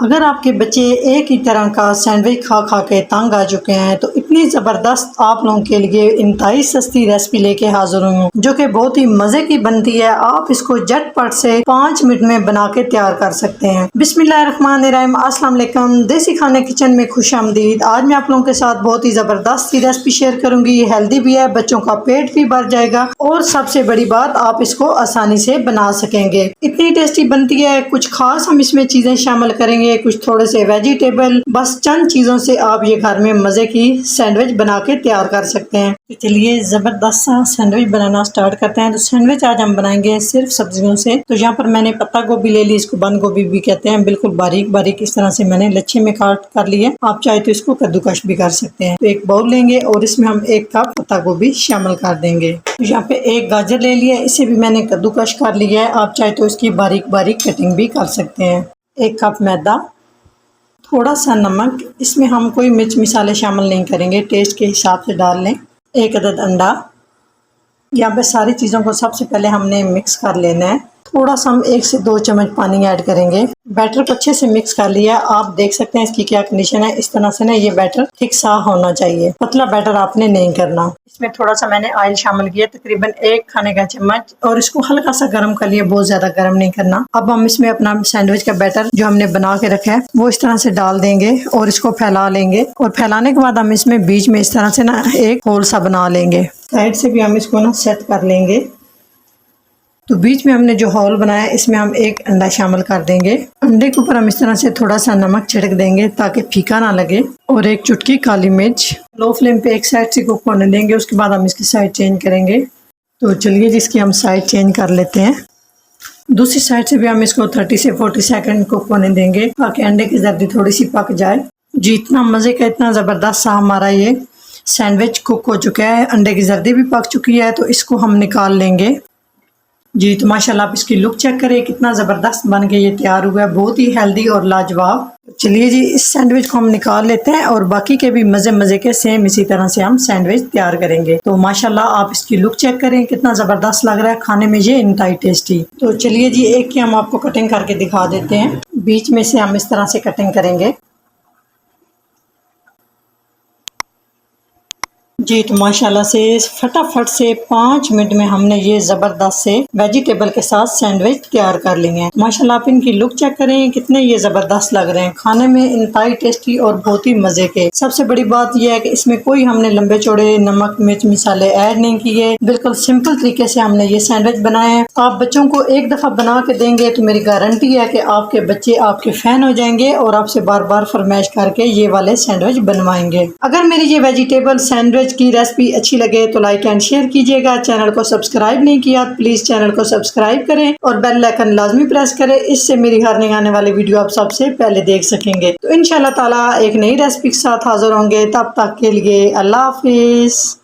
अगर आपके बच्चे एक ही तरह का सैंडविच खा खा के तंग आ चुके हैं तो इतनी ज़बरदस्त आप लोगों के लिए इंतहाई सस्ती रेसिपी लेके हाजिर हुई हूँ जो कि बहुत ही मज़े की बनती है। आप इसको झटपट से 5 मिनट में बना के तैयार कर सकते हैं। बिस्मिल्लाहिर्रहमानिर्रहीम, अस्सलाम वालेकुम। देसी खाने किचन में खुशामदीद। आज मैं आप लोगों के साथ बहुत ही ज़बरदस्त सी रेसिपी शेयर करूंगी। ये हेल्दी भी है, बच्चों का पेट भी भर जाएगा और सबसे बड़ी बात, आप इसको आसानी से बना सकेंगे। इतनी टेस्टी बनती है। कुछ खास हम इसमें चीज़ें शामिल करेंगे, कुछ थोड़े से वेजिटेबल, बस चंद चीजों से आप ये घर में मजे की सैंडविच बना के तैयार कर सकते हैं। तो चलिए जबरदस्त सा सैंडविच बनाना स्टार्ट करते हैं। तो सैंडविच आज हम बनाएंगे सिर्फ सब्जियों से। तो यहाँ पर मैंने पत्ता गोभी ले ली, इसको बंद गोभी भी कहते हैं। बिल्कुल बारीक बारीक इस तरह से मैंने लच्छे में काट कर लिए। आप चाहे तो इसको कद्दूकश भी कर सकते हैं। तो एक बाउल लेंगे और इसमें हम 1 कप पत्ता गोभी शामिल कर देंगे। तो यहाँ पे 1 गाजर ले लिया, इसे भी मैंने कद्दूकश कर लिया है। आप चाहे तो इसकी बारीक बारीक कटिंग भी कर सकते हैं। 1 कप मैदा, थोड़ा सा नमक, इसमें हम कोई मिर्च मसाले शामिल नहीं करेंगे, टेस्ट के हिसाब से डाल लें। 1 अदद अंडा। यहाँ पे सारी चीज़ों को सबसे पहले हमने मिक्स कर लेना है। थोड़ा सा हम 1 से 2 चम्मच पानी ऐड करेंगे। बैटर को अच्छे से मिक्स कर लिया। आप देख सकते हैं इसकी क्या कंडीशन है। इस तरह से ना ये बैटर थिक सा होना चाहिए, पतला बैटर आपने नहीं करना। इसमें थोड़ा सा मैंने ऑयल शामिल किया, तकरीबन 1 खाने का चम्मच, और इसको हल्का सा गर्म कर लिया, बहुत ज्यादा गर्म नहीं करना। अब हम इसमें अपना सैंडविच का बैटर जो हमने बना के रखा है वो इस तरह से डाल देंगे और इसको फैला लेंगे। और फैलाने के बाद हम इसमें बीच में इस तरह से ना एक होल सा बना लेंगे। साइड से भी हम इसको ना सेट कर लेंगे। तो बीच में हमने जो होल बनाया इसमें हम 1 अंडा शामिल कर देंगे। अंडे के ऊपर हम इस तरह से थोड़ा सा नमक छिड़क देंगे ताकि फीका ना लगे, और 1 चुटकी काली मिर्च। लो फ्लेम पे एक साइड से कुक होने देंगे, उसके बाद हम इसकी साइड चेंज करेंगे। तो चलिए जिसकी हम साइड चेंज कर लेते हैं। दूसरी साइड से भी हम इसको 30 से 40 सेकंड कुक होने देंगे ताकि अंडे की जर्दी थोड़ी सी पक जाए। जी इतना मज़े का, इतना ज़बरदस्त सा हमारा ये सैंडविच कुक हो चुका है। अंडे की जर्दी भी पक चुकी है, तो इसको हम निकाल लेंगे। जी तो माशाल्लाह आप इसकी लुक चेक करें, कितना ज़बरदस्त बन के ये तैयार हुआ है, बहुत ही हेल्दी और लाजवाब। चलिए जी इस सैंडविच को हम निकाल लेते हैं और बाकी के भी मज़े के सेम इसी तरह से हम सैंडविच तैयार करेंगे। तो माशाल्लाह आप इसकी लुक चेक करें, कितना ज़बरदस्त लग रहा है खाने में, ये इंतहाई टेस्टी। तो चलिए जी एक की हम आपको कटिंग करके दिखा देते हैं। बीच में से हम इस तरह से कटिंग करेंगे। जी तो माशाल्लाह से फटाफट से 5 मिनट में हमने ये ज़बरदस्त से वेजिटेबल के साथ सैंडविच तैयार कर लिए हैं। माशाल्लाह आप इनकी लुक चेक करें, कितने ये ज़बरदस्त लग रहे हैं, खाने में इंतहाई टेस्टी और बहुत ही मज़े के। सबसे बड़ी बात यह है कि इसमें कोई हमने लंबे चौड़े नमक मिर्च मसाले ऐड नहीं किए, बिल्कुल सिंपल तरीके से हमने ये सैंडविच बनाए हैं। आप बच्चों को एक दफ़ा बना के देंगे तो मेरी गारंटी है कि आपके बच्चे आपके फ़ैन हो जाएंगे और आपसे बार बार फरमाइश करके ये वाले सैंडविच बनवाएंगे। अगर मेरी ये वेजिटेबल सैंडविच की रेसिपी अच्छी लगे तो लाइक एंड शेयर कीजिएगा। चैनल को सब्सक्राइब नहीं किया प्लीज चैनल को सब्सक्राइब करें और बेल आइकन लाजमी प्रेस करें, इससे मेरी हर नई आने वाली वीडियो आप सबसे पहले देख सकेंगे। तो इंशाल्लाह ताला एक नई रेसिपी के साथ हाजिर होंगे, तब तक के लिए अल्लाह हाफिज।